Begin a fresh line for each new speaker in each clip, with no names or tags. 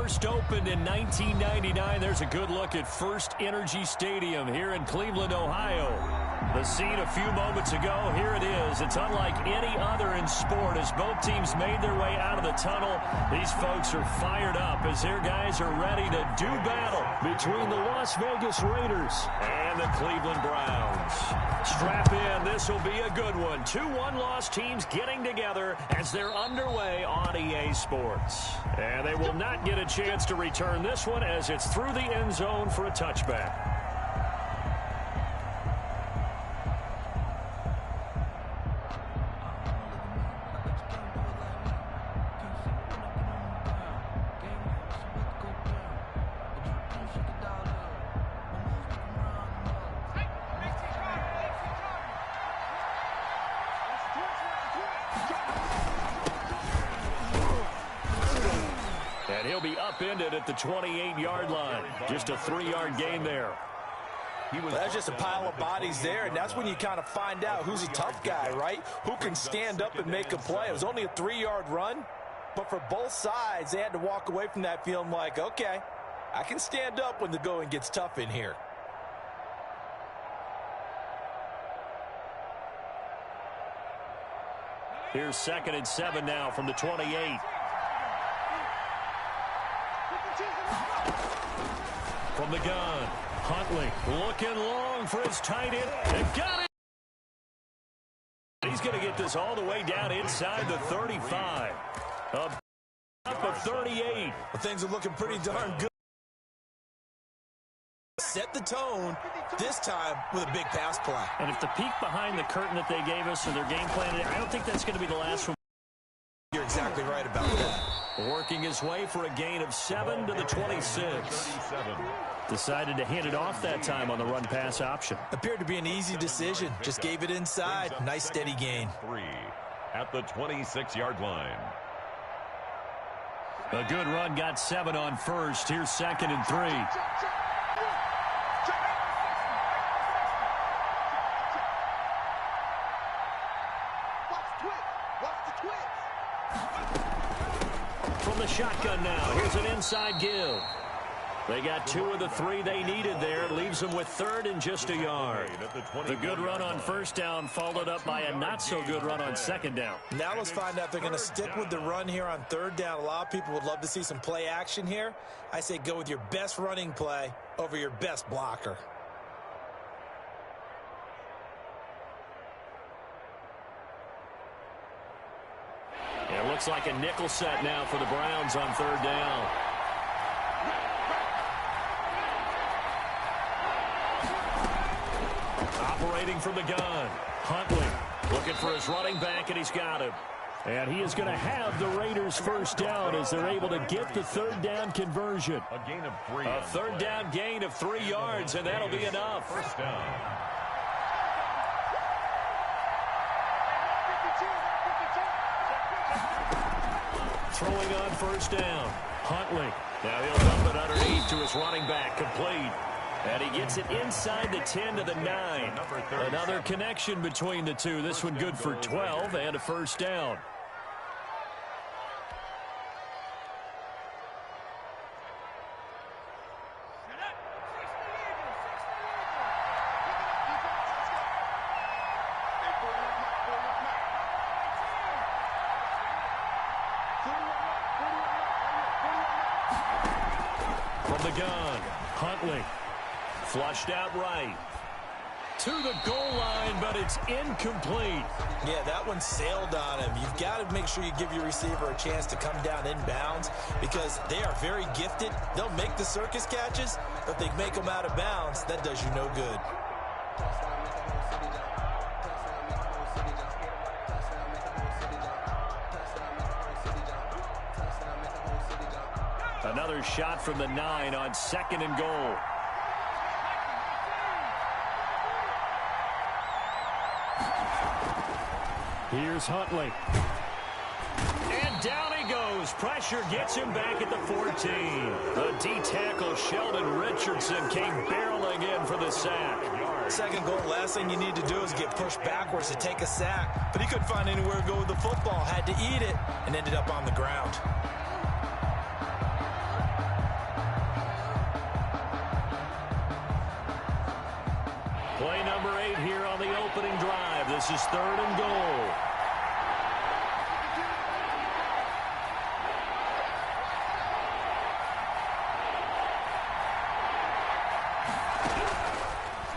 first opened in 1999. There's a good look at First Energy Stadium here in Cleveland, Ohio. The scene a few moments ago, here it is. It's unlike any other in sport as both teams made their way out of the tunnel. These folks are fired up as their guys are ready to do battle between the Las Vegas Raiders and the Cleveland Browns. Strap in. This will be a good one. Two one-loss teams getting together as they're underway on EA Sports. And they will not get a chance to return this one as it's through the end zone for a touchback. He'll be upended at the 28-yard line. Just a 3-yard gain there.
That's just a pile of bodies there, and that's when you kind of find out who's a tough guy, right? Who can stand up and make a play. It was only a 3-yard run, but for both sides, they had to walk away from that feeling like, okay, I can stand up when the going gets tough in here.
Here's 2nd and 7 now from the 28. From the gun, Huntley looking long for his tight end. And got it. He's going to get this all the way down inside the 35. Up of 38.
Well, things are looking pretty darn good. Set the tone, this time with a big pass play.
And if the peek behind the curtain that they gave us or their game plan, I don't think that's going to be the last one.
You're exactly right about that.
Working his way for a gain of 7 to the 26. Decided to hand it off that time on the run-pass option.
Appeared to be an easy decision. Just gave it inside. Nice steady gain.
3 at the 26-yard line.
A good run, got 7 on first. Here's 2nd and 3. From the shotgun now, here's an inside give. They got 2 of the 3 they needed there. Leaves them with 3rd and just a yard. The good run on first down followed up by a not-so-good run on 2nd down.
Now let's find out if they're going to stick with the run here on 3rd down. A lot of people would love to see some play action here. I say go with your best running play over your best blocker.
It looks like a nickel set now for the Browns on 3rd down. Operating from the gun. Huntley looking for his running back, and he's got him. And he is going to have the Raiders first down as they're able to get the 3rd down conversion.
A gain of 3.
A 3rd down gain of 3 yards, and that'll be enough.
First down.
Throwing on first down. Huntley. Now he'll dump it underneath to his running back. Complete. And he gets it inside the 10 to the 9. Another connection between the two. This one good for 12 and a first down. From the gun, Huntley. Flushed out right. To the goal line, but it's incomplete.
Yeah, that one sailed on him. You've got to make sure you give your receiver a chance to come down inbounds because they are very gifted. They'll make the circus catches, but if they make them out of bounds, that does you no good.
Another shot from the 9 on 2nd and goal. Here's Huntley. And down he goes. Pressure gets him back at the 14. The D-tackle Sheldon Richardson came barreling in for the sack.
2nd goal, last thing you need to do is get pushed backwards to take a sack. But he couldn't find anywhere to go with the football. Had to eat it and ended up on the ground.
Play number 8 here on the opening drive. This is 3rd and goal.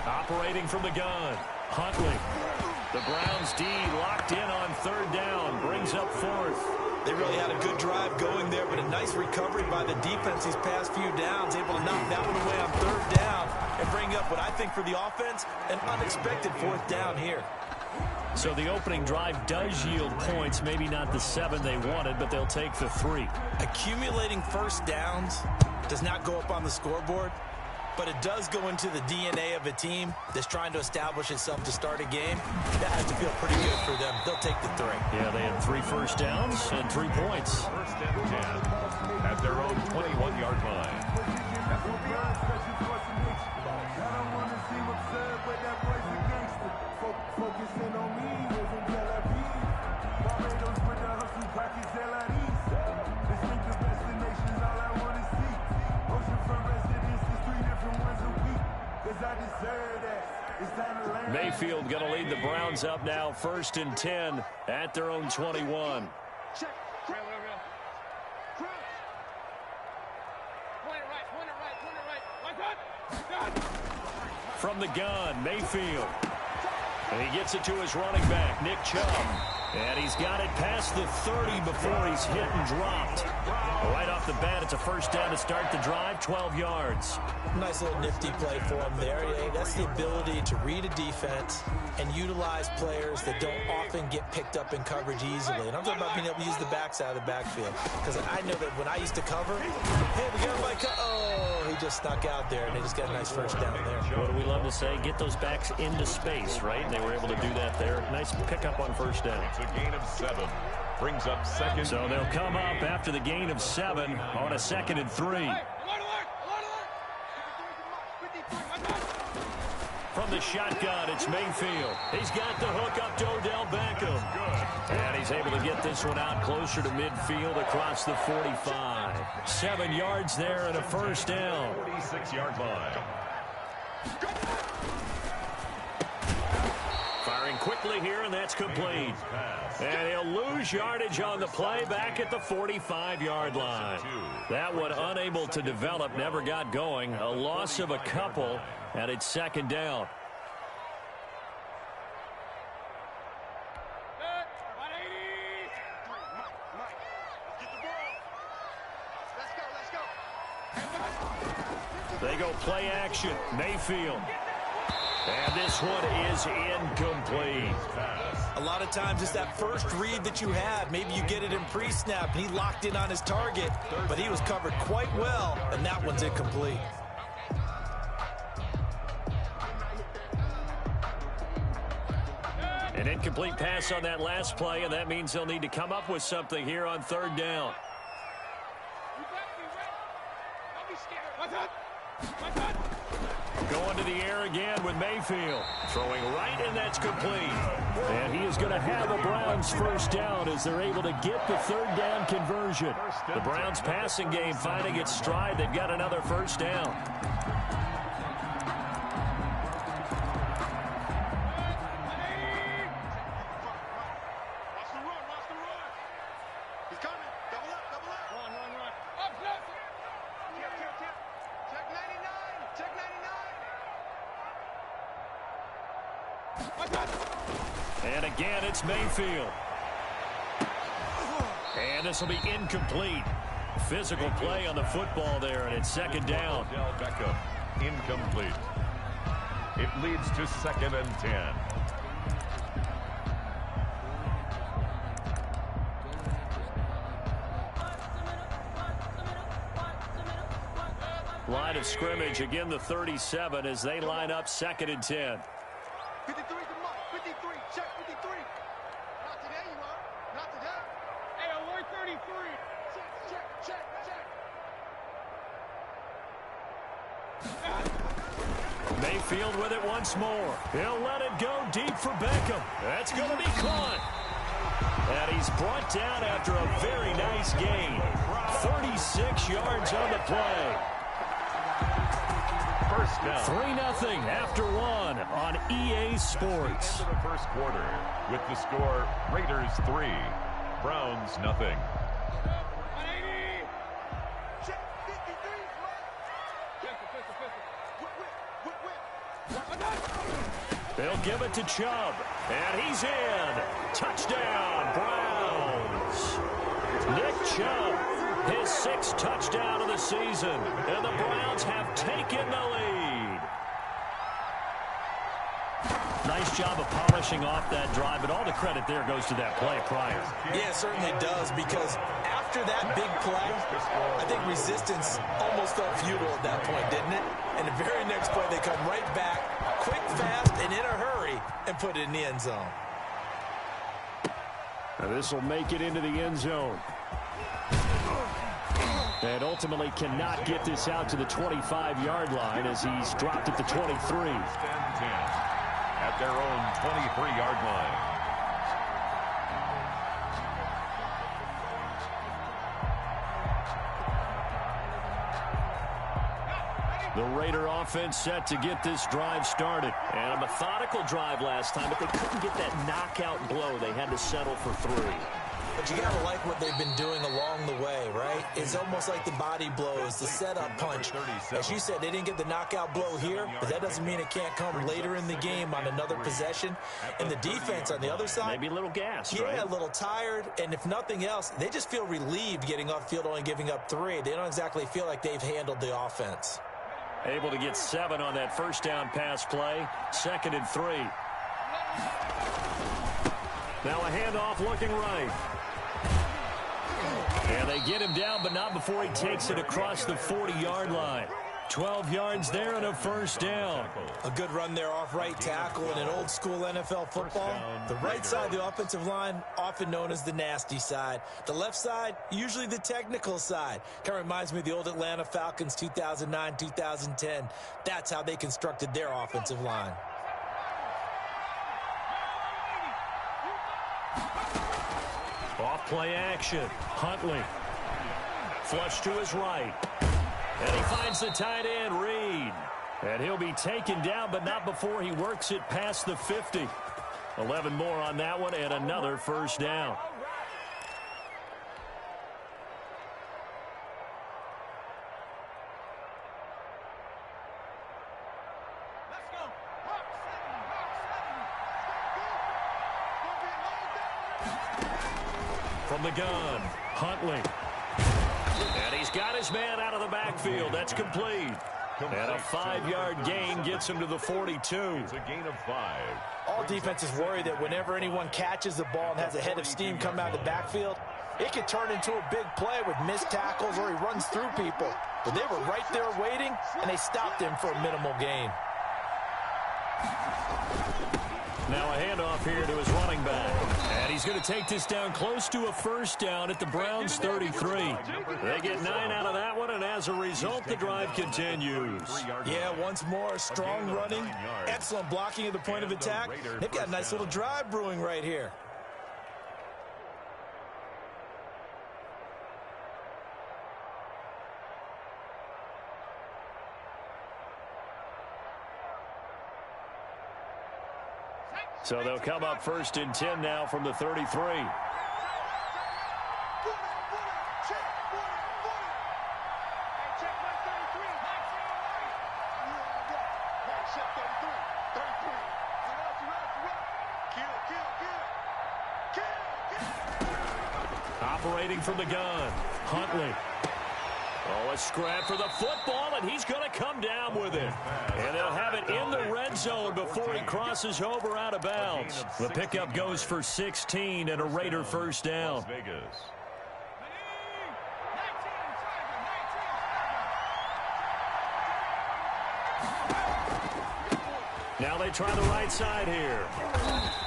Operating from the gun, Huntley. The Browns D locked in on 3rd down, brings up 4th.
They really had a good drive going there, but a nice recovery by the defense these past few downs, able to knock that one away on 3rd down and bring up what I think for the offense, an unexpected 4th down here.
So the opening drive does yield points, maybe not the 7 they wanted, but they'll take the 3.
Accumulating first downs does not go up on the scoreboard, but it does go into the DNA of a team that's trying to establish itself to start a game. That has to feel pretty good for them. They'll take the 3.
Yeah, they had 3 first downs and 3 points.
1st and 10 at their own 21-yard line.
Mayfield going to lead the Browns up now, 1st and 10 at their own 21. From the gun, Mayfield. And he gets it to his running back, Nick Chubb. And he's got it past the 30 before he's hit and dropped. Right off the bat, it's a 1st down to start the drive, 12 yards.
Nice little nifty play for him there. Yeah, that's the ability to read a defense and utilize players that don't often get picked up in coverage easily. And I'm talking about being able to use the backside of the backfield. Because I know that when I used to cover, hey, we got everybody oh, he just snuck out there, and they just got a nice 1st down there.
What do we love to say? Get those backs into space, right? And they were able to do that there. Nice pickup on 1st down.
It's a gain of 7. Brings up 2nd.
So they'll come up after the gain of 7 on a 2nd and 3. From the shotgun, it's Mayfield. He's got the hook up to Odell Beckham. And he's able to get this one out closer to midfield across the 45. 7 yards there and a 1st down.
46-yard line.
Firing quickly here, and that's complete. And he'll lose yardage on the play back at the 45-yard line. That one unable to develop, never got going. A loss of a couple, and it's 2nd down. They go play action. Mayfield. And this one is incomplete.
A lot of times it's that first read that you have. Maybe you get it in pre-snap, and he locked in on his target, but he was covered quite well, and that one's incomplete.
An incomplete pass on that last play, and that means they'll need to come up with something here on 3rd down. Going to the air again with Mayfield. Throwing right, and that's complete. And he is going to have a Browns 1st down as they're able to get the 3rd down conversion. The Browns passing game finding its stride. They've got another 1st down. And again, it's Mayfield. And this will be incomplete. Physical play on the football there, and it's 2nd down.
Odell Beckham, incomplete. It leads to 2nd and 10.
Line of scrimmage, again the 37 as they line up 2nd and 10.
53 to Mike. 53. Check 53. Not today, you are. Not today. Hey, I want 33. Check.
Mayfield with it once more. He'll let it go deep for Beckham. That's going to be caught. And he's brought down after a very nice gain. 36 yards on the play.
First down.
3-0 after one on EA Sports.
Into the first quarter with the score Raiders 3, Browns 0.
They'll give it to Chubb, and he's in. Touchdown, Browns. Nick Chubb, his 6th touchdown of the season, and the Browns have taken the lead. Nice job of polishing off that drive, but all the credit there goes to that play prior.
Yeah, it certainly does, because after that big play, I think resistance almost felt futile at that point, didn't it? And the very next play, they come right back, quick, fast, and in a hurry, and put it in the end zone.
And this will make it into the end zone. And ultimately cannot get this out to the 25-yard line as he's dropped at the 23.
At their own 23-yard line.
The Raider offense set to get this drive started. And a methodical drive last time, but they couldn't get that knockout blow. They had to settle for 3.
But you got to like what they've been doing along the way, right? It's almost like the body blows, the setup punch. As you said, they didn't get the knockout blow here, but that doesn't mean it can't come later in the game on another possession. And the defense on the other side,
maybe a little gassed,
yeah,
right?
A little tired. And if nothing else, they just feel relieved getting off field, only giving up 3. They don't exactly feel like they've handled the offense.
Able to get 7 on that first down pass play. 2nd and 3. Now a handoff looking right. And they get him down, but not before he takes it across the 40-yard line. 12 yards there and a first down.
A good run there off right tackle in an old-school NFL football. The right side of the offensive line, often known as the nasty side. The left side, usually the technical side. Kind of reminds me of the old Atlanta Falcons 2009, 2010. That's how they constructed their offensive line.
Off play action. Huntley. Flush to his right. And he finds the tight end, Reed. And he'll be taken down, but not before he works it past the 50. 11 more on that one, and another first down. From the gun, Huntley. And he's got his man out of the backfield. That's complete. And a 5-yard gain gets him to the 42.
It's a gain of 5.
All defenses worry that whenever anyone catches the ball and has a head of steam come out of the backfield, it could turn into a big play with missed tackles or he runs through people. But they were right there waiting, and they stopped him for a minimal gain.
Now a handoff here to his running back. And he's going to take this down close to a first down at the Browns' 33. They get 9 out of that one, and as a result, the drive continues.
Yeah, once more, strong running, excellent blocking at the point of attack. They've got a nice little drive brewing right here.
So they'll come up 1st and 10 now from the 33. Operating from the gun, Huntley. Oh, a scrap for the football, and he's going to come down with it. And they'll have it in the red zone before he crosses over out of bounds. The pickup goes for 16 and a Raider first down. Now they try the right side here.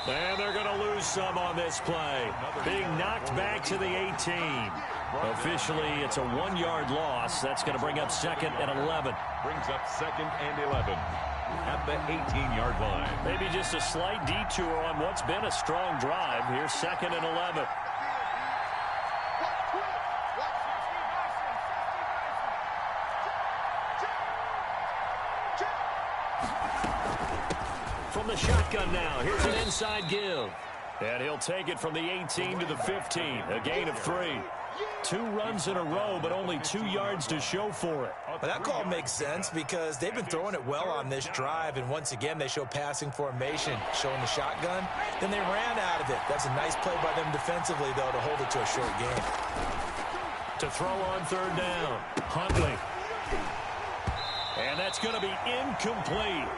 And they're going to lose some on this play. Being knocked back to the 18. Officially, it's a 1-yard loss. That's going to bring up 2nd and 11.
Brings up 2nd and 11 at the 18-yard line.
Maybe just a slight detour on what's been a strong drive. Here's 2nd and 11. From the shotgun now, here's an inside give. And he'll take it from the 18 to the 15, a gain of 3. 2 runs in a row, but only 2 yards to show for it.
Well, that call makes sense because they've been throwing it well on this drive, and once again, they show passing formation, showing the shotgun. Then they ran out of it. That's a nice play by them defensively, though, to hold it to a short game.
To throw on third down, Huntley. And that's going to be incomplete.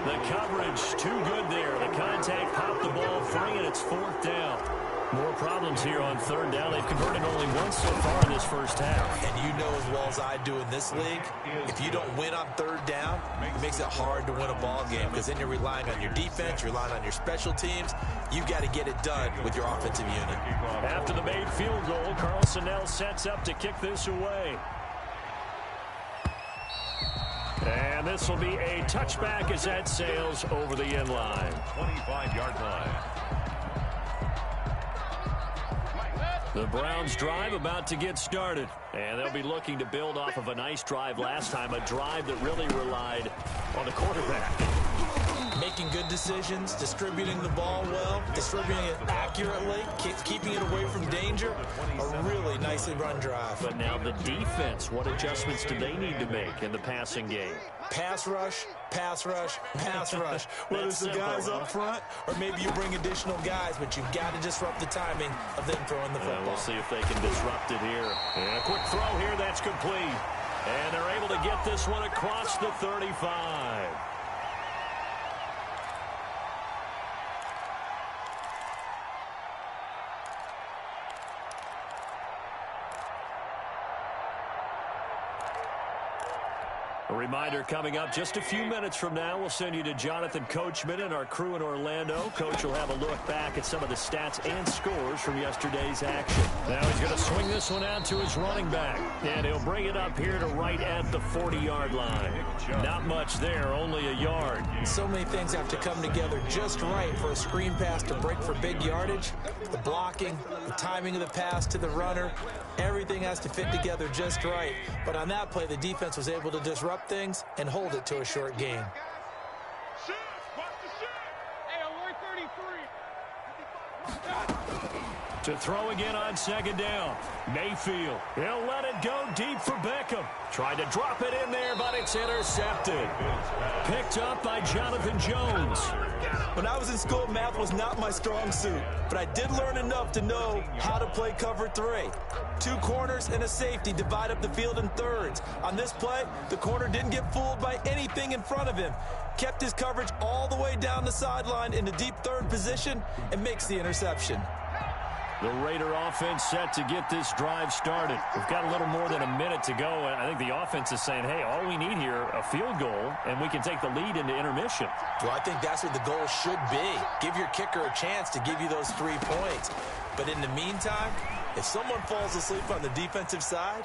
The coverage too good there. The contact popped the ball free, and it's 4th down. More problems here on third down. They've converted only once so far in this first half.
And you know as well as I do in this league, if you don't win on third down, it makes it hard to win a ball game because then you're relying on your defense, you're relying on your special teams. You've got to get it done with your offensive unit.
After the made field goal, Carlson now sets up to kick this away. And this will be a touchback as that sails over the end line.
25-yard line.
The Browns drive about to get started. And they'll be looking to build off of a nice drive last time, a drive that really relied on the quarterback.
Making good decisions, distributing the ball well, distributing it accurately, keeping it away from danger. A really nicely run drive.
But now the defense, what adjustments do they need to make in the passing game?
Pass rush, pass rush, pass rush. Whether it's the guys up front or maybe you bring additional guys, but you've got to disrupt the timing of them throwing the football.
We'll see if they can disrupt it here. And a quick throw here, that's complete. And they're able to get this one across the 35. A reminder coming up just a few minutes from now, we'll send you to Jonathan Coachman and our crew in Orlando. Coach will have a look back at some of the stats and scores from yesterday's action. Now he's going to swing this one out to his running back, and he'll bring it up here to right at the 40-yard line. Not much there, only a yard.
So many things have to come together just right for a screen pass to break for big yardage. The blocking, the timing of the pass to the runner, everything has to fit together just right. But on that play, the defense was able to disrupt things and hold it to a short game.
To throw again on second down. Mayfield. He'll let it go deep for Beckham. Tried to drop it in there, but it's intercepted. Picked up by Jonathan Jones.
When I was in school, math was not my strong suit, but I did learn enough to know how to play cover 3. 2 corners and a safety divide up the field in thirds. On this play, the corner didn't get fooled by anything in front of him. Kept his coverage all the way down the sideline in the deep third position and makes the interception.
The Raider offense set to get this drive started. We've got a little more than a minute to go, and I think the offense is saying, hey, all we need here, a field goal, and we can take the lead into intermission.
Well, I think that's what the goal should be. Give your kicker a chance to give you those 3 points. But in the meantime, if someone falls asleep on the defensive side,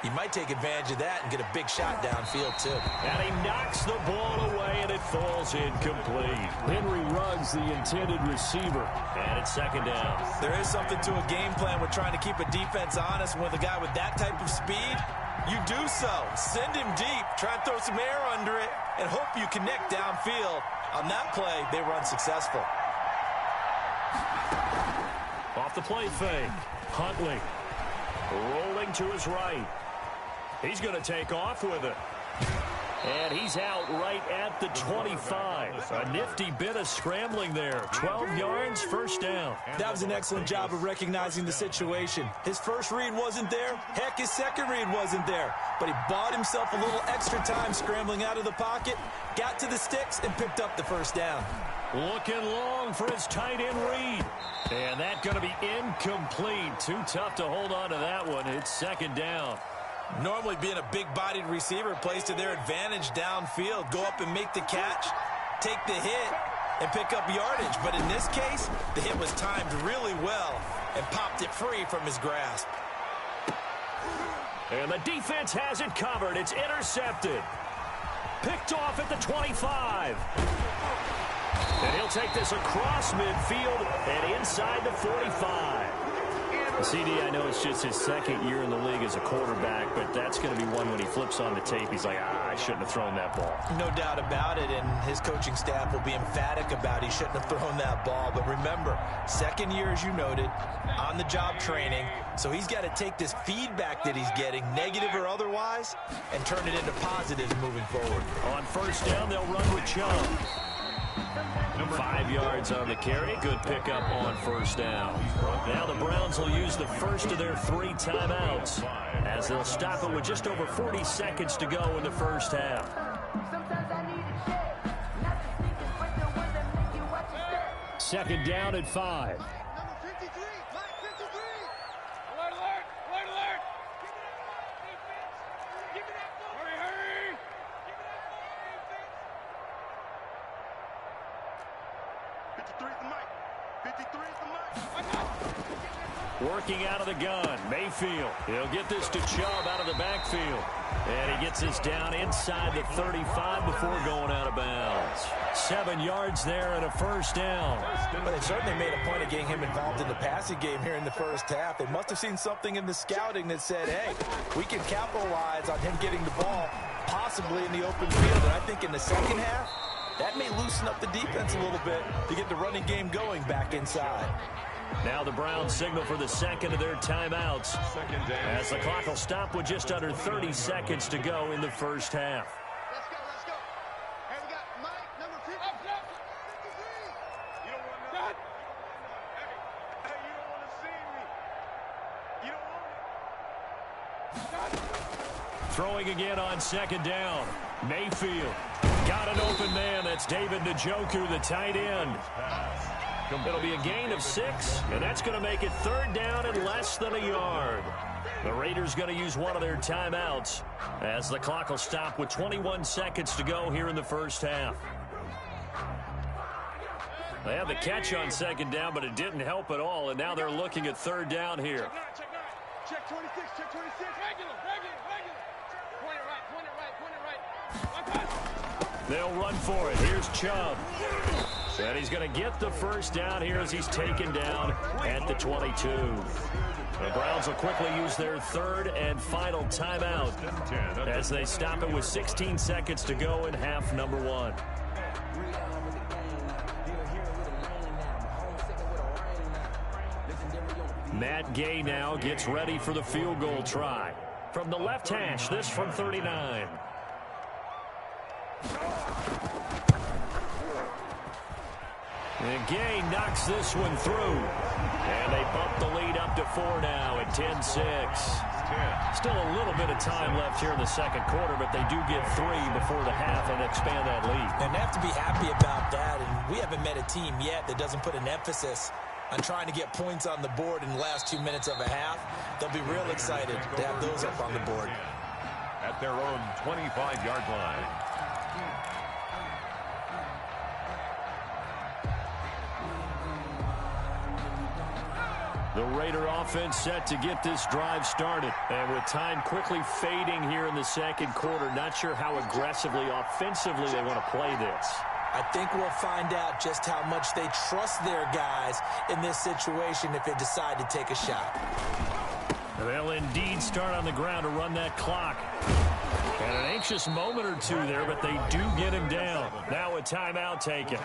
you might take advantage of that and get a big shot downfield, too.
And he knocks the ball away, and it falls incomplete. Henry Ruggs, the intended receiver. And it's second down.
There is something to a game plan with trying to keep a defense honest. With a guy with that type of speed, you do so. Send him deep, try and throw some air under it, and hope you connect downfield. On that play, they were unsuccessful.
Off the play fake. Huntley rolling to his right. He's going to take off with it. And he's out right at the 25. A nifty bit of scrambling there. 12 yards, first down.
That was an excellent job of recognizing the situation. His first read wasn't there. Heck, his second read wasn't there. But he bought himself a little extra time scrambling out of the pocket, got to the sticks, and picked up the first down.
Looking long for his tight end read. And that's going to be incomplete. Too tough to hold on to that one. It's second down.
Normally being a big-bodied receiver plays to their advantage downfield. Go up and make the catch, take the hit, and pick up yardage. But in this case, the hit was timed really well and popped it free from his grasp.
And the defense has it covered. It's intercepted. Picked off at the 25. And he'll take this across midfield and inside the 45. CD, I know it's just his second year in the league as a quarterback, but that's going to be one when he flips on the tape. He's like, I shouldn't have thrown that ball.
No doubt about it, and his coaching staff will be emphatic about he shouldn't have thrown that ball. But remember, second year, as you noted, on-the-job training, so he's got to take this feedback that he's getting, negative or otherwise, and turn it into positives moving forward.
On first down, they'll run with Chubb. 5 yards on the carry. Good pickup on first down. Now the Browns will use the first of their 3 timeouts as they'll stop it with just over 40 seconds to go in the first half. Second down at 5.
Number 53, line 53. Alert, alert, alert, alert. Give me that ball. Hurry, hurry. Give me that ball, 53 is the mic. 53 is the mic.
Working out of the gun, Mayfield. He'll get this to Chubb out of the backfield. And he gets this down inside the 35 before going out of bounds. 7 yards there and a first down.
But they certainly made a point of getting him involved in the passing game here in the first half. They must have seen something in the scouting that said, hey, we can capitalize on him getting the ball possibly in the open field. And I think in the second half, that may loosen up the defense a little bit to get the running game going back inside.
Now the Browns signal for the second of their timeouts as the clock will stop with just under 30 seconds to go in the first half.
Let's go, let's go. Hey, we got Mike, number 53. You don't want nothing. Hey, you don't want to see me. You don't want it.
Throwing again on second down. Mayfield got an open man. That's David Njoku, the tight end. It'll be a gain of 6, and that's going to make it third down and less than a yard. The Raiders going to use one of their timeouts as the clock will stop with 21 seconds to go here in the first half. They had the catch on second down, but it didn't help at all, and now they're looking at third down here.
Check 26, check 26. Regular. Point it right.
They'll run for it. Here's Chubb. And he's going to get the first down here as he's taken down at the 22. The Browns will quickly use their third and final timeout as they stop it with 16 seconds to go in half number 1. Matt Gay now gets ready for the field goal try. From the left hash, this from 39. And Gay knocks this one through. And they bump the lead up to 4 now at 10-6. Still a little bit of time left here in the second quarter, but they do get 3 before the half and expand that lead.
And they have to be happy about that. And we haven't met a team yet that doesn't put an emphasis on trying to get points on the board in the last 2 minutes of a half. They'll be real excited to have those up on the board.
At their own 25-yard line.
The Raider offense set to get this drive started. And with time quickly fading here in the second quarter, not sure how aggressively, offensively they want to play this.
I think we'll find out just how much they trust their guys in this situation if they decide to take a shot.
They'll indeed start on the ground to run that clock. And an anxious moment or two there, but they do get him down. Now a timeout taken.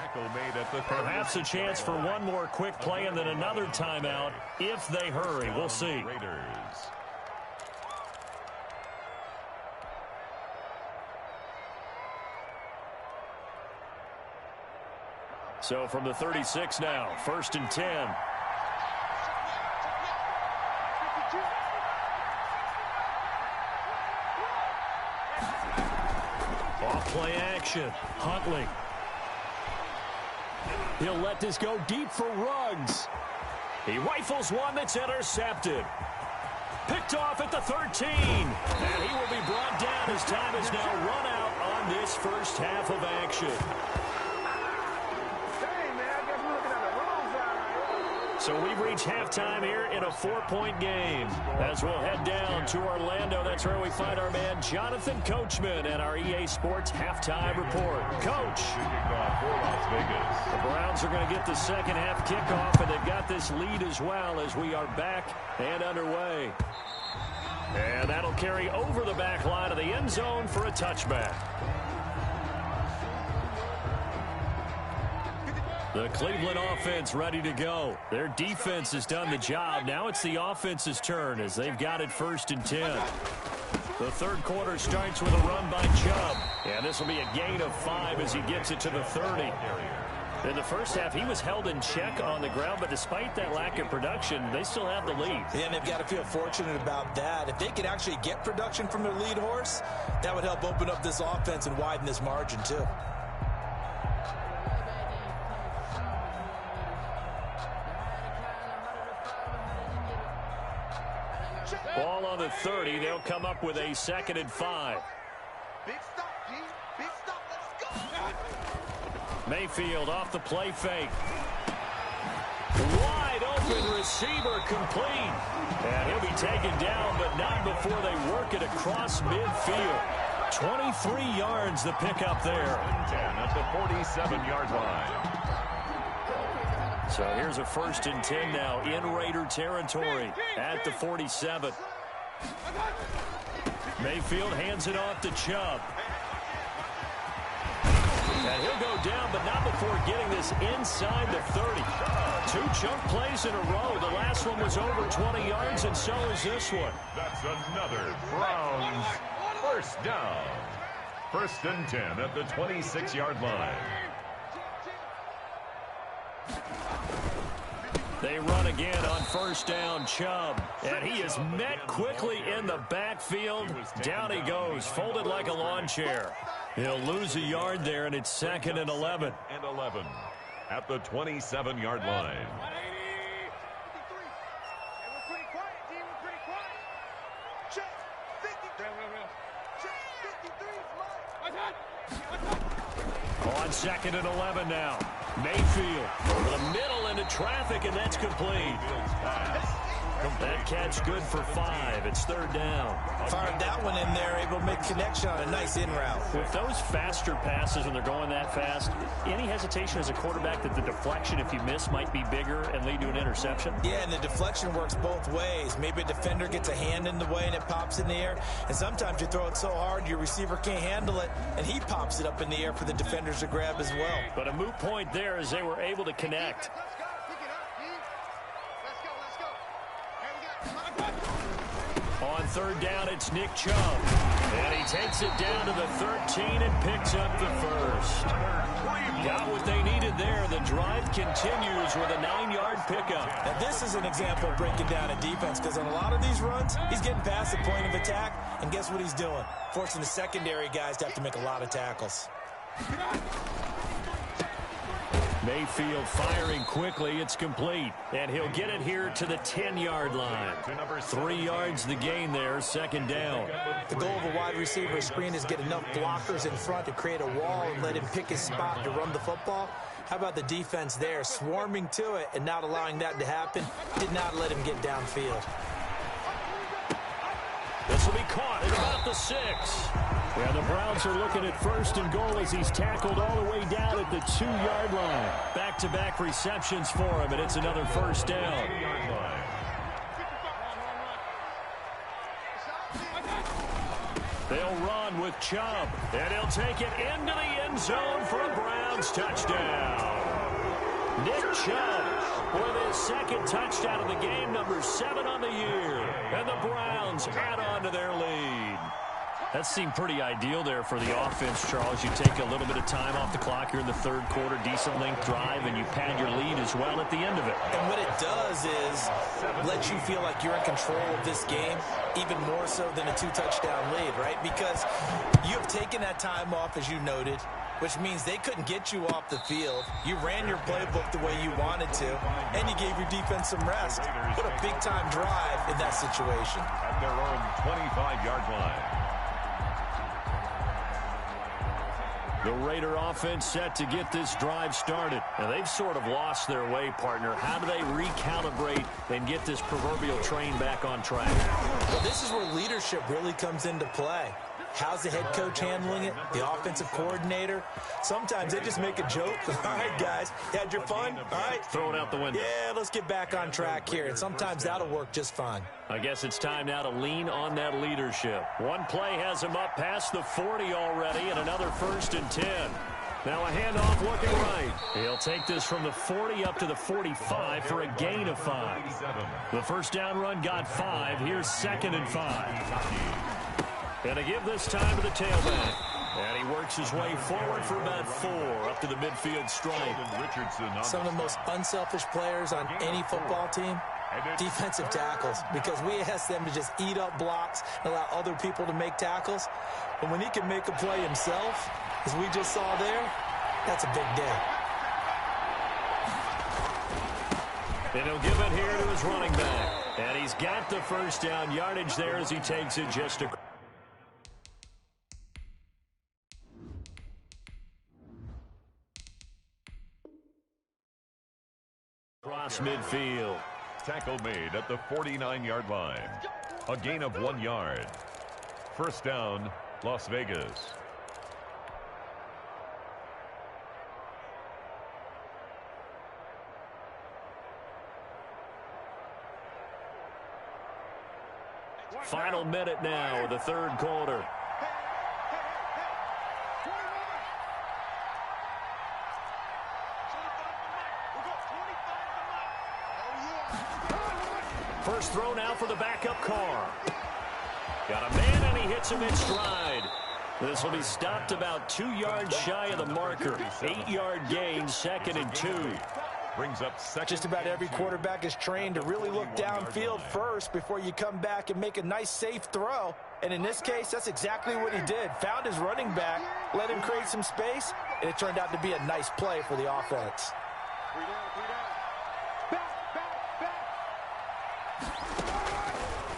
Perhaps a chance for one more quick play and then another timeout if they hurry. We'll see. So from the 36 now, 1st and 10. Off-play action. Huntley. He'll let this go deep for Ruggs. He rifles one that's intercepted. Picked off at the 13. And he will be brought down as time is now run out on this first half of action. So we've reached halftime here in a 4-point game. As we'll head down to Orlando, that's where we find our man Jonathan Coachman and our EA Sports halftime report. Coach.
For Las Vegas.
The Browns are going to get the second half kickoff, and they've got this lead as well as we are back and underway. And that'll carry over the back line of the end zone for a touchback. The Cleveland offense ready to go. Their defense has done the job. Now it's the offense's turn as they've got it 1st and 10. The third quarter starts with a run by Chubb. And this will be a gain of 5 as he gets it to the 30. In the first half, he was held in check on the ground, but despite that lack of production, they still have the lead.
Yeah, and they've got to feel fortunate about that. If they could actually get production from their lead horse, that would help open up this offense and widen this margin, too.
Ball on the 30. They'll come up with a 2nd and 5.
Big stop, G. Big stop. Let's go.
Mayfield off the play fake. Wide open receiver complete. And he'll be taken down, but not before they work it across midfield. 23 yards the pickup there.
10 at the 47-yard line.
So here's a 1st and 10 now in Raider territory at the 47. Mayfield hands it off to Chubb. And he'll go down, but not before getting this inside the 30. 2 chunk plays in a row. The last one was over 20 yards, and so is this one.
That's another Browns first down. 1st and 10 at the 26-yard line.
They run again on 1st down, Chubb. And he is met quickly in the backfield. Down he goes, folded like a lawn chair. He'll lose a yard there, and it's 2nd and 11.
And 11 at the 27-yard line.
On 2nd and 11 now. Mayfield over the middle into traffic, and that's complete. That catch good for 5. It's 3rd down.
Fired that one in there, able to make connection on a nice in route.
With those faster passes when they're going that fast, any hesitation as a quarterback that the deflection, if you miss, might be bigger and lead to an interception?
Yeah, and the deflection works both ways. Maybe a defender gets a hand in the way and it pops in the air. And sometimes you throw it so hard your receiver can't handle it, and he pops it up in the air for the defenders to grab as well.
But a moot point there as they were able to connect. On 3rd down, it's Nick Chubb. And he takes it down to the 13 and picks up the 1st. Got what they needed there. The drive continues with a 9-yard pickup.
Now, this is an example of breaking down a defense, because on a lot of these runs, he's getting past the point of attack, and guess what he's doing? Forcing the secondary guys to have to make a lot of tackles.
Mayfield firing quickly. It's complete. And he'll get it here to the 10-yard line. 3 yards the gain there, 2nd down.
The goal of a wide receiver screen is get enough blockers in front to create a wall and let him pick his spot to run the football. How about the defense there, swarming to it and not allowing that to happen? Did not let him get downfield.
This will be caught at about the 6. Yeah, the Browns are looking at 1st and goal as he's tackled all the way down at the 2-yard line. Back-to-back receptions for him, and it's another 1st down. They'll run with Chubb, and he'll take it into the end zone for a Browns touchdown. Nick Chubb with his 2nd touchdown of the game, number 7 on the year. And the Browns add on to their lead. That seemed pretty ideal there for the offense, Charles. You take a little bit of time off the clock here in the 3rd quarter, decent length drive, and you pad your lead as well at the end of it.
And what it does is let you feel like you're in control of this game, even more so than a 2-touchdown lead, right? Because you've taken that time off, as you noted, which means they couldn't get you off the field. You ran your playbook the way you wanted to, and you gave your defense some rest. What a big-time drive in that situation.
At their own 25-yard line.
The Raider offense set to get this drive started. And they've sort of lost their way, partner. How do they recalibrate and get this proverbial train back on track?
Well, this is where leadership really comes into play. How's the head coach handling it? The offensive coordinator? Sometimes they just make a joke. All right, guys, you had your fun? All right.
Throw it out the window.
Yeah, let's get back on track here. And sometimes that'll work just fine.
I guess it's time now to lean on that leadership. One play has him up past the 40 already, and another 1st and 10. Now a handoff looking right. He'll take this from the 40 up to the 45 for a gain of 5. The first down run got 5. Here's 2nd and 5. And to give this time to the tailback. And he works his way forward for about 4 up to the midfield stripe.
Some of the most unselfish players on any football team, defensive tackles, because we ask them to just eat up blocks and allow other people to make tackles. But when he can make a play himself, as we just saw there, that's a big day.
And he'll give it here to his running back. And he's got the first down yardage there as he takes it just across. Across midfield.
Tackle made at the 49-yard line. A gain of 1 yard. First down, Las Vegas.
Final minute now of the 3rd quarter. First throw now for the backup Carr. Got a man, and he hits him in stride. This will be stopped about 2 yards shy of the marker. 8-yard gain, 2nd and 2.
Brings up second.
Just about every quarterback is trained to really look downfield first before you come back and make a nice, safe throw. And in this case, that's exactly what he did. Found his running back, let him create some space, and it turned out to be a nice play for the offense.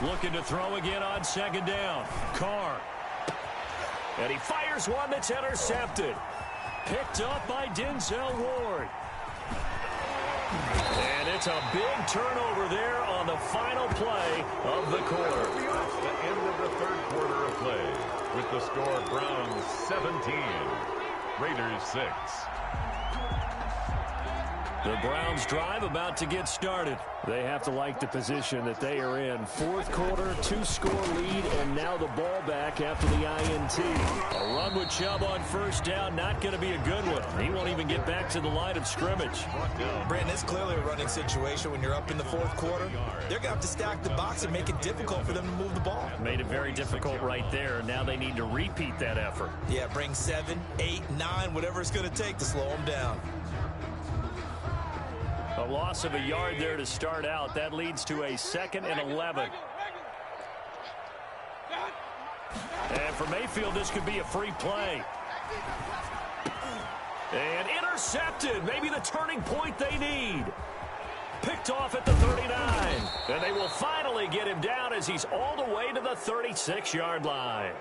Looking to throw again on 2nd down. Carr. And he fires one that's intercepted. Picked up by Denzel Ward. And it's a big turnover there on the final play of the quarter.
That's the end of the 3rd quarter of play. With the score, Browns 17, Raiders 6.
The Browns drive about to get started. They have to like the position that they are in. 4th quarter, 2-score lead, and now the ball back after the INT. A run with Chubb on 1st down, not going to be a good one. He won't even get back to the line of scrimmage.
Brandon, it's clearly a running situation when you're up in the 4th quarter. They're going to have to stack the box and make it difficult for them to move the ball.
Made it very difficult right there. Now they need to repeat that effort.
Yeah, bring 7, 8, 9, whatever it's going to take to slow them down.
A loss of a yard there to start out. That leads to a 2nd and 11. And for Mayfield, this could be a free play. And intercepted. Maybe the turning point they need. Picked off at the 39. And they will finally get him down as he's all the way to the 36-yard line.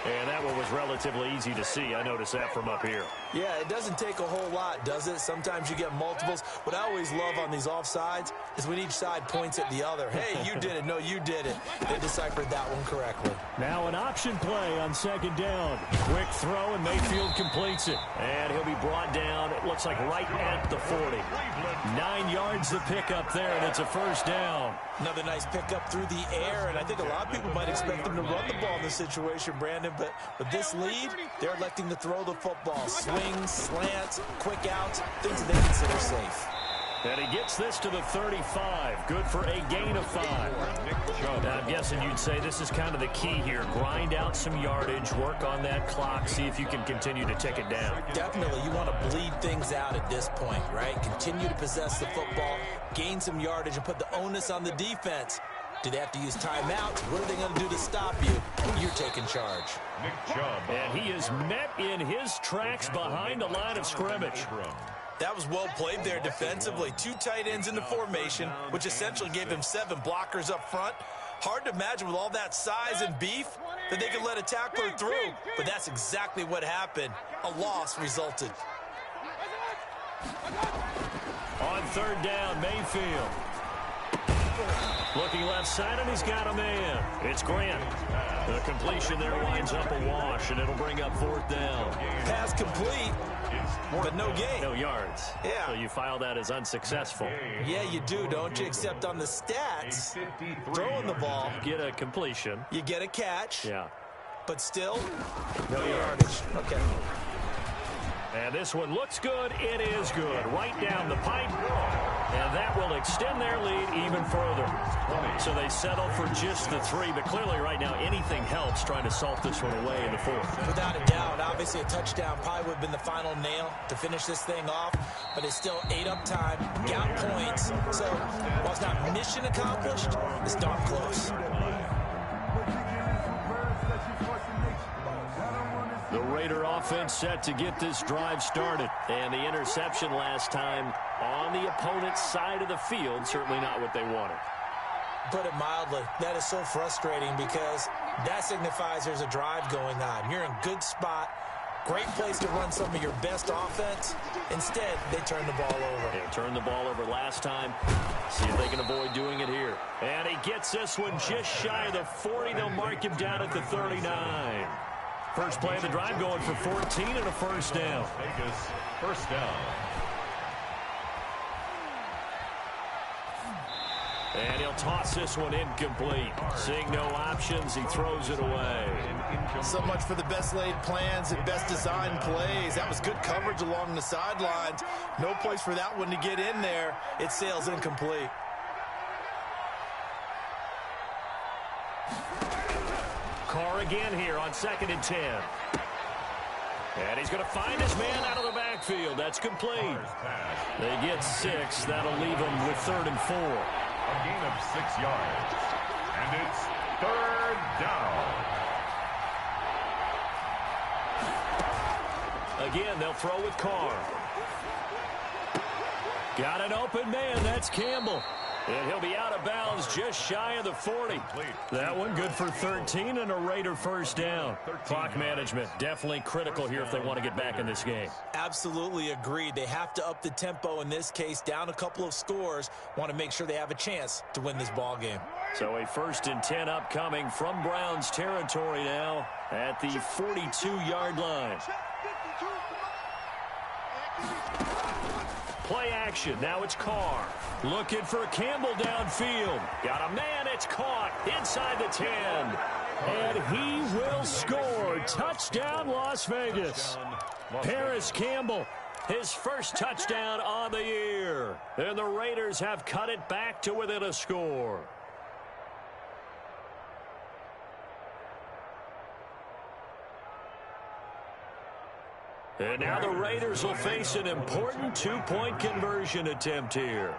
And that one was relatively easy to see. I noticed that from up here.
Yeah, it doesn't take a whole lot, does it? Sometimes you get multiples. What I always love on these offsides is when each side points at the other. Hey, you did it. No, you did it. They deciphered that one correctly.
Now an option play on 2nd down. Quick throw, and Mayfield completes it. And he'll be brought down, it looks like right at the 40. 9 yards to pick up there, and it's a 1st down.
Another nice pickup through the air, and I think a lot of people might expect them to run the ball in this situation, Brandon, but with this lead, they're electing to throw the football. Swings, slants, quick outs, things they consider safe.
And he gets this to the 35. Good for a gain of 5. Now, I'm guessing you'd say this is kind of the key here. Grind out some yardage, work on that clock, see if you can continue to take it down.
Definitely, you want to bleed things out at this point, right? Continue to possess the football, gain some yardage, and put the onus on the defense. Do they have to use timeouts? What are they going to do to stop you when you're taking charge?
And he is met in his tracks behind the line of scrimmage.
That was well played there defensively. 2 tight ends in the formation, which essentially gave him 7 blockers up front. Hard to imagine with all that size and beef that they could let a tackler through. But that's exactly what happened. A loss resulted.
On third down, Mayfield. Looking left side, and he's got a man. It's Grant. The completion there winds up a wash, and it'll bring up fourth down.
Pass complete, but no gain.
No yards.
Yeah.
So you file that as unsuccessful.
Yeah, you do, don't you? Except on the stats, throwing the ball,
Get a completion.
you get a catch,
Yeah.
but still, no yardage. Okay.
And this one looks good. It is good. Right down the pipe. And that will extend their lead even further. So they settle for just the 3. But clearly right now anything helps trying to salt this one away in the 4th.
Without a doubt, obviously a touchdown probably would have been the final nail to finish this thing off. But it's still 8 up time, got points. So while it's not mission accomplished, it's darn close.
The Raider offense set to get this drive started. And the interception last time on the opponent's side of the field, certainly not what they wanted.
Put it mildly, that is so frustrating because that signifies there's a drive going on. You're in good spot, great place to run some of your best offense. Instead, they turn the ball over.
They turned the ball over last time. See if they can avoid doing it here. And he gets this one just shy of the 40. They'll mark him down at the 39. First play of the drive going for 14 and a first down.
Vegas, first down.
And he'll toss this one incomplete. Seeing no options, he throws it away.
So much for the best laid plans and best designed plays. That was good coverage along the sidelines. No place for that one to get in there. It sails incomplete.
Carr again here on 2nd and 10. And he's going to find his man out of the backfield. That's complete. They get 6. That'll leave them with 3rd and 4.
A gain of 6 yards. And it's 3rd down.
Again, they'll throw with Carr. Got an open man. That's Campbell. And he'll be out of bounds just shy of the 40. That one good for 13 and a Raider first down. Clock management definitely critical here if they want to get back in this game.
Absolutely agreed. They have to up the tempo in this case, down a couple of scores. Want to make sure they have a chance to win this ball game.
So a 1st and 10 upcoming from Browns territory now at the 42-yard line. Play action. Now it's Carr. Looking for Campbell downfield. Got a man. It's caught inside the 10. And he will score. Touchdown, Las Vegas. Paris Campbell, his first touchdown on the year. And the Raiders have cut it back to within a score. And now the Raiders will face an important 2-point conversion attempt here.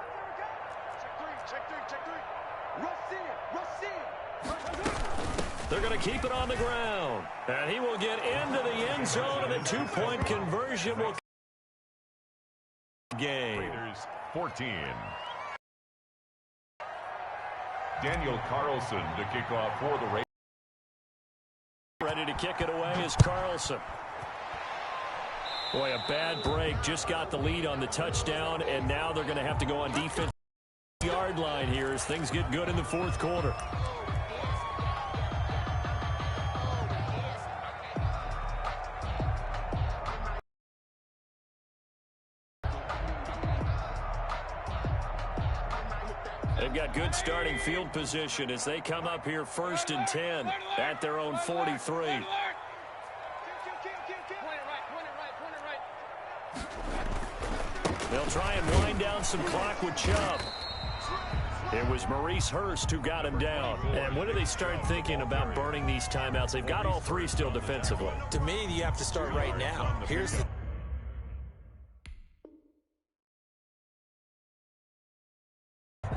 They're going to keep it on the ground. And he will get into the end zone, and the 2-point conversion will game.
Raiders 14. Daniel Carlson to kick off for the Raiders.
Ready to kick it away is Carlson. Boy, a bad break. Just got the lead on the touchdown, and now they're going to have to go on defense. Yard line here as things get good in the 4th quarter. They've got good starting field position as they come up here 1st and 10 at their own 43. They'll try and wind down some clock with Chubb. It was Maurice Hurst who got him down. And when do they start thinking about burning these timeouts? They've got all 3 still defensively.
To me, you have to start right now. Here's the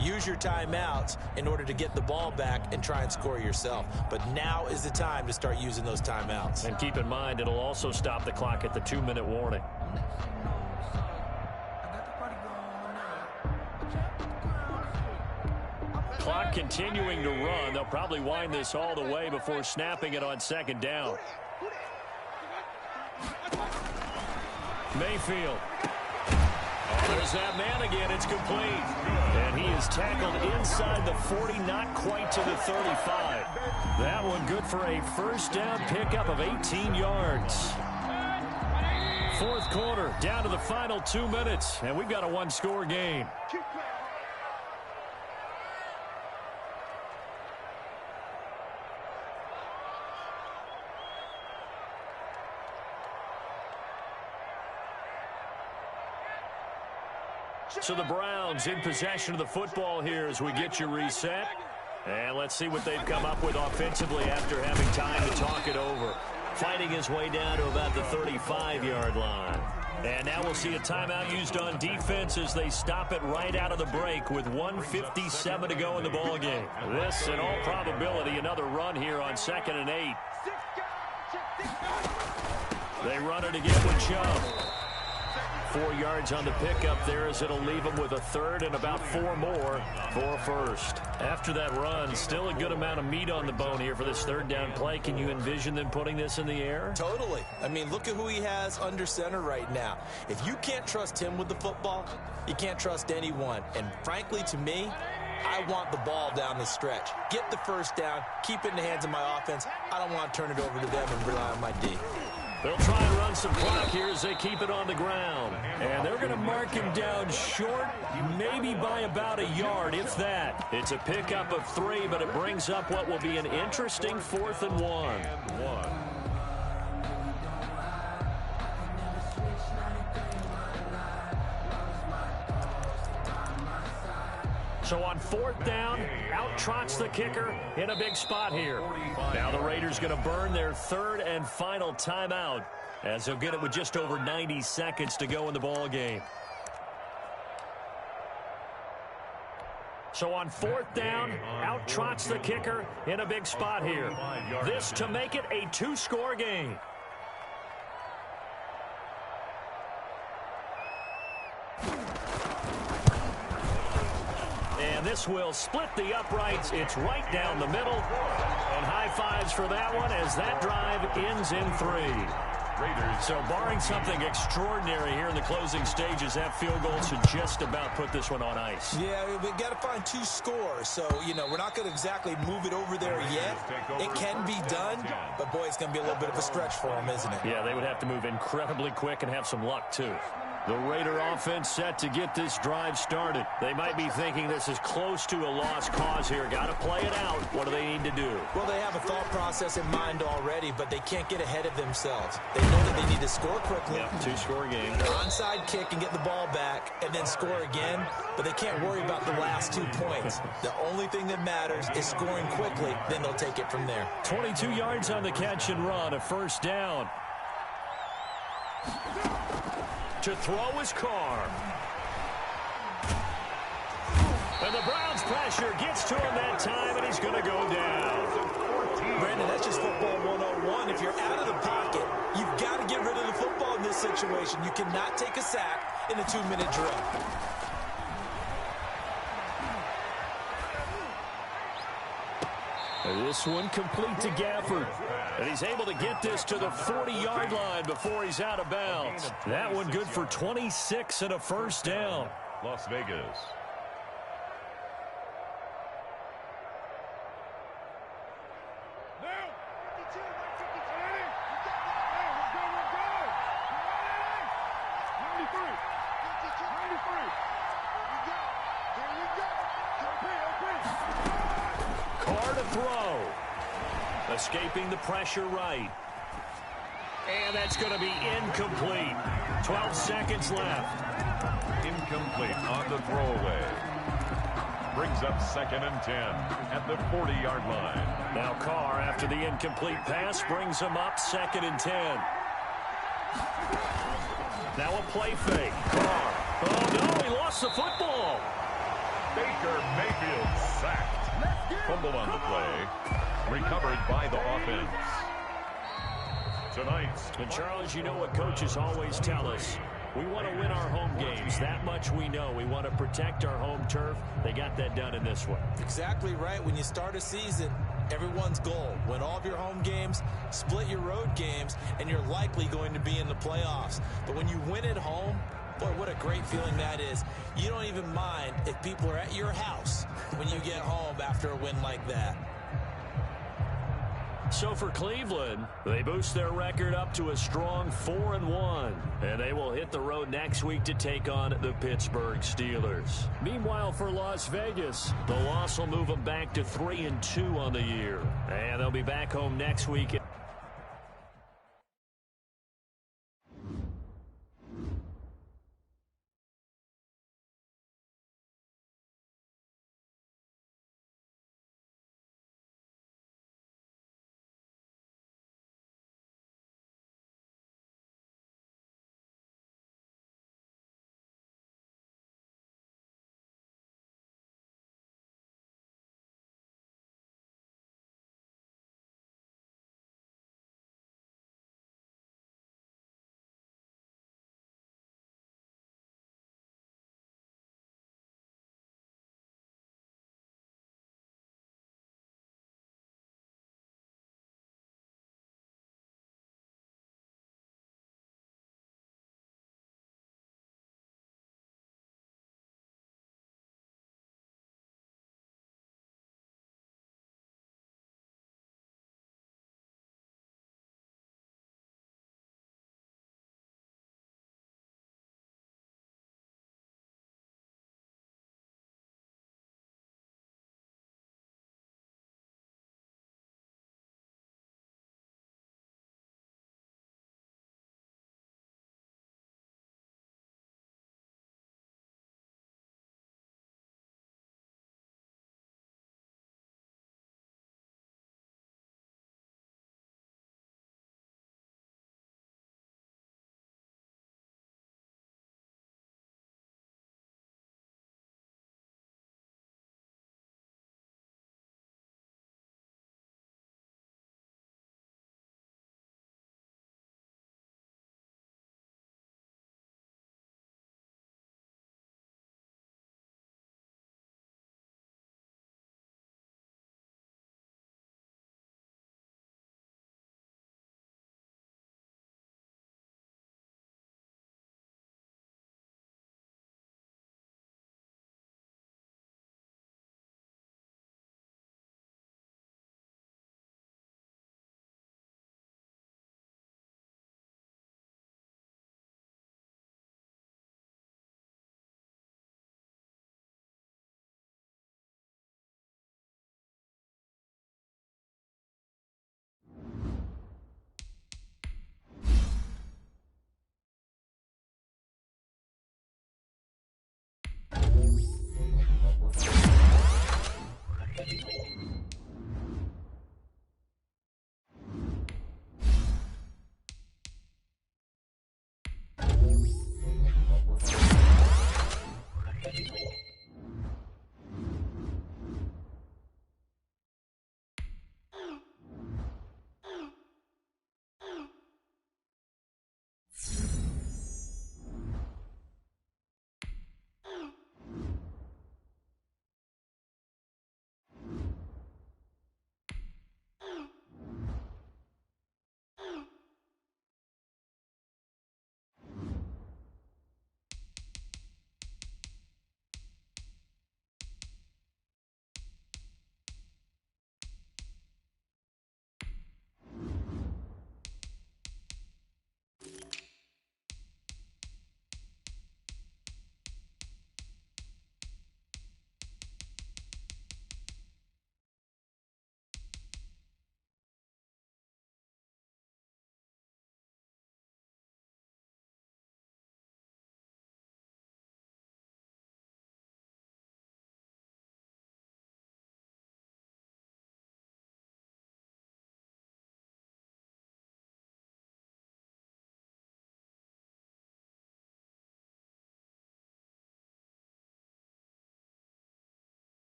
use your timeouts in order to get the ball back and try and score yourself. But now is the time to start using those timeouts.
And keep in mind, it'll also stop the clock at the 2-minute warning. clock continuing to run. They'll probably wind this all the way before snapping it on second down. Mayfield. Oh, there's that man again. It's complete. And he is tackled inside the 40, not quite to the 35. That one good for a first down pickup of 18 yards. Fourth quarter, down to the final 2 minutes, and we've got a one-score game. So the Browns in possession of the football here as we get you reset. And let's see what they've come up with offensively after having time to talk it over. Fighting his way down to about the 35-yard line. And now we'll see a timeout used on defense as they stop it right out of the break with 1:57 to go in the ballgame. This, in all probability, another run here on 2nd and 8. They run it again with Chubb. 4 yards on the pickup there as it'll leave them with a third and about 4 more for first. After that run, still a good amount of meat on the bone here for this third down play. Can you envision them putting this in the air?
Totally. I mean, look at who he has under center right now. If you can't trust him with the football, you can't trust anyone. And frankly, to me, I want the ball down the stretch. Get the first down, keep it in the hands of my offense. I don't want to turn it over to them and rely on my D.
They'll try and run some clock here as they keep it on the ground. And they're going to mark him down short, maybe by about a yard, if that. It's a pickup of 3, but it brings up what will be an interesting 4th and 1. So on 4th down, out trots the kicker in a big spot here. Now the Raiders going to burn their 3rd and final timeout as they'll get it with just over 90 seconds to go in the ball game. So on 4th down, out trots the kicker in a big spot here. This to make it a 2-score game. And this will split the uprights. It's right down the middle. And high fives for that one as that drive ends in 3. So barring something extraordinary here in the closing stages, that field goal should just about put this one on ice.
Yeah, we've got to find 2 scores. So, you know, we're not going to exactly move it over there yet. It can be done, but, boy, it's going to be a little bit of a stretch for them, isn't it?
Yeah, they would have to move incredibly quick and have some luck, too. The Raider offense set to get this drive started. They might be thinking this is close to a lost cause here. Got to play it out. What do they need to do?
Well, they have a thought process in mind already, but they can't get ahead of themselves. They know that they need to score quickly.
Yep, 2-score game.
Onside kick and get the ball back and then score again, but they can't worry about the last 2 points. The only thing that matters is scoring quickly, then they'll take it from there.
22 yards on the catch and run, a first down. To throw is Carr. And the Browns pressure gets to him that time, and he's going to go down.
Brandon, that's just football 101. If you're out of the pocket, you've got to get rid of the football in this situation. You cannot take a sack in a 2-minute drill.
This one complete to Gafford. And he's able to get this to the 40-yard line before he's out of bounds. That one good for 26 and a first down.
Las Vegas.
Escaping the pressure right. And that's going to be incomplete. 12 seconds left.
Incomplete on the throwaway. Brings up 2nd and 10 at the 40-yard line.
Now Carr, after the incomplete pass, brings him up 2nd and 10. Now a play fake. Carr. Oh, no, he lost the football.
Baker Mayfield sacked. Fumble on the play. Recovered by the offense. Tonight's.
And Charles, you know what coaches always tell us. We want to win our home games. That much we know. We want to protect our home turf. They got that done in this one.
Exactly right. When you start a season, everyone's goal: win all of your home games, split your road games, and you're likely going to be in the playoffs. But when you win at home, boy, what a great feeling that is. You don't even mind if people are at your house when you get home after a win like that.
So for Cleveland, they boost their record up to a strong 4-1. And they will hit the road next week to take on the Pittsburgh Steelers. Meanwhile, for Las Vegas, the loss will move them back to 3-2 on the year. And they'll be back home next week.